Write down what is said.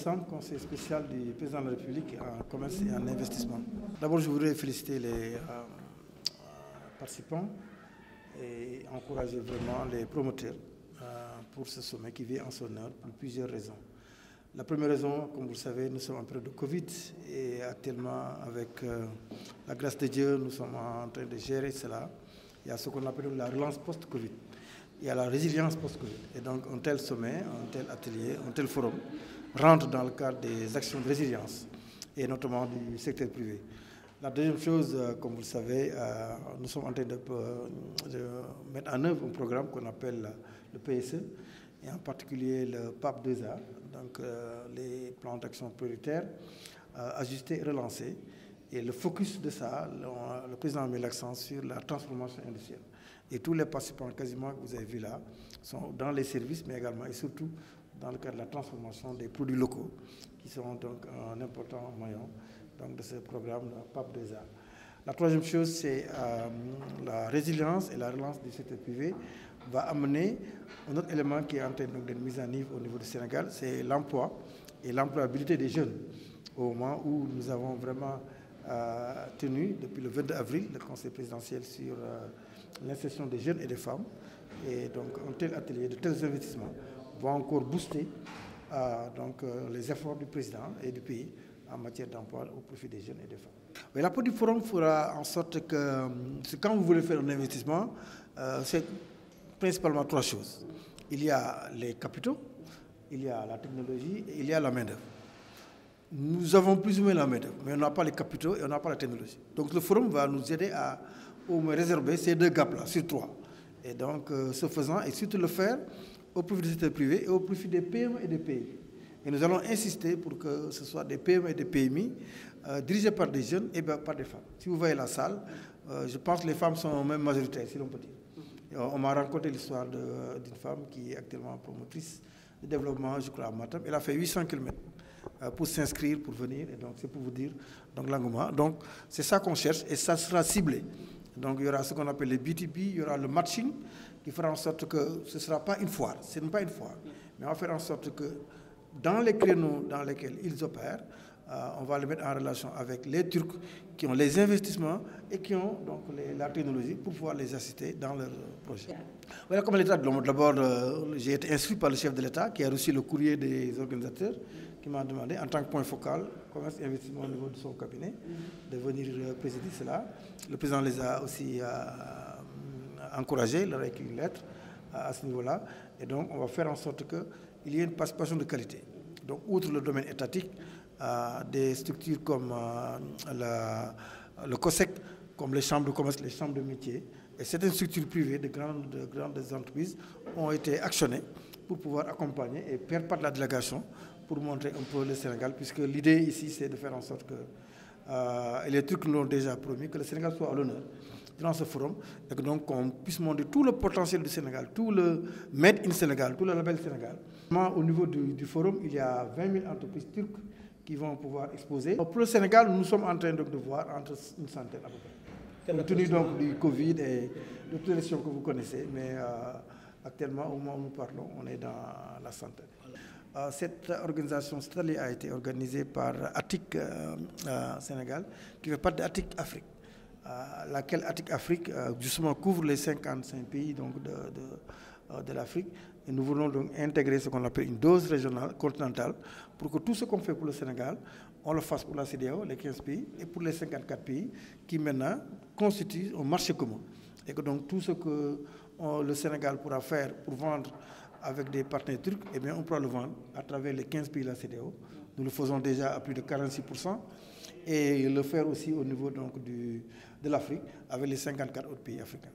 Sam, conseiller spécial du président de la République en commerce et en investissement. D'abord, je voudrais féliciter les participants et encourager vraiment les promoteurs pour ce sommet qui vient en son heure pour plusieurs raisons. La première raison, comme vous le savez, nous sommes en période de Covid et actuellement, avec la grâce de Dieu, nous sommes en train de gérer cela. Il y a ce qu'on appelle la relance post-Covid. Il y a la résilience post-Covid. Et donc, un tel sommet, un tel atelier, un tel forum rentre dans le cadre des actions de résilience et notamment du secteur privé. La deuxième chose, comme vous le savez, nous sommes en train de mettre en œuvre un programme qu'on appelle le PSE et en particulier le PAP 2A, donc les plans d'action prioritaires ajustés et relancés. Et le focus de ça, le président a mis l'accent sur la transformation industrielle. Et tous les participants quasiment que vous avez vus là sont dans les services, mais également et surtout dans le cadre de la transformation des produits locaux, qui seront donc un important maillon donc, de ce programme PAP 2A. La troisième chose, c'est la résilience et la relance du secteur privé va amener un autre élément qui est en train d'être mis en œuvre au niveau du Sénégal, c'est l'emploi et l'employabilité des jeunes. Au moment où nous avons vraiment tenu, depuis le 22 avril, le conseil présidentiel sur l'insertion des jeunes et des femmes. Et donc, un tel atelier, de tels investissements vont encore booster les efforts du président et du pays en matière d'emploi au profit des jeunes et des femmes. Mais l'apport du forum fera en sorte que quand vous voulez faire un investissement, c'est principalement trois choses. Il y a les capitaux, il y a la technologie et il y a la main-d'œuvre. Nous avons plus ou moins la main-d'œuvre, mais on n'a pas les capitaux et on n'a pas la technologie. Donc le forum va nous aider à au moins réserver ces deux gaps-là sur trois. Et donc, ce faisant, et surtout le faire au profit du secteur privé et au profit des PME et des PMI. Et nous allons insister pour que ce soit des PME et des PMI dirigés par des jeunes et par des femmes. Si vous voyez la salle, je pense que les femmes sont même majoritaires, si l'on peut dire. On m'a raconté l'histoire d'une femme qui est actuellement promotrice de développement, je crois, à Matam. Elle a fait 800 km pour s'inscrire, pour venir. Et donc, c'est pour vous dire l'engouement. Donc, c'est ça qu'on cherche et ça sera ciblé. Donc, il y aura ce qu'on appelle les BTP, il y aura le matching qui fera en sorte que ce ne sera pas une foire. Ce n'est pas une foire. Mais on va faire en sorte que dans les créneaux dans lesquels ils opèrent, on va les mettre en relation avec les Turcs qui ont les investissements et qui ont donc la technologie pour pouvoir les assister dans leur projet. Voilà, comme l'État de l'homme, d'abord, j'ai été instruit par le chef de l'État qui a reçu le courrier des organisateurs qui m'a demandé, en tant que point focal, commerce et investissement au niveau de son cabinet, de venir présider cela. Le président les a aussi encouragés, leur a écrit une lettre à ce niveau-là. Et donc, on va faire en sorte qu'il y ait une participation de qualité. Donc, outre le domaine étatique, des structures comme le COSEC, comme les chambres de commerce, les chambres de métier, et certaines structures privées de grandes entreprises ont été actionnées pour pouvoir accompagner et faire part de la délégation pour montrer un peu le Sénégal, puisque l'idée ici, c'est de faire en sorte que, et les Turcs l'ont déjà promis, que le Sénégal soit à l'honneur dans ce forum, et que donc on puisse montrer tout le potentiel du Sénégal, tout le Made in Sénégal, tout le label Sénégal. Au niveau du forum, il y a 20 000 entreprises turques qui vont pouvoir exposer. Pour le Sénégal, nous sommes en train de voir entre une centaine à peu près. Compte tenu donc du Covid et de toutes les questions que vous connaissez, mais actuellement, au moment où nous parlons, on est dans la centaine. Cette organisation, cette année a été organisée par ATIC Sénégal, qui fait partie d'ATIC Afrique, laquelle ATIC Afrique justement couvre les 55 pays donc, de l'Afrique. Et nous voulons donc intégrer ce qu'on appelle une dose régionale, continentale, pour que tout ce qu'on fait pour le Sénégal, on le fasse pour la CEDEAO, les 15 pays, et pour les 54 pays qui maintenant constituent un marché commun. Et que donc tout ce que le Sénégal pourra faire pour vendre avec des partenaires turcs, eh bien on pourra le vendre à travers les 15 pays de la CEDEAO. Nous le faisons déjà à plus de 46%, et le faire aussi au niveau donc, de l'Afrique avec les 54 autres pays africains.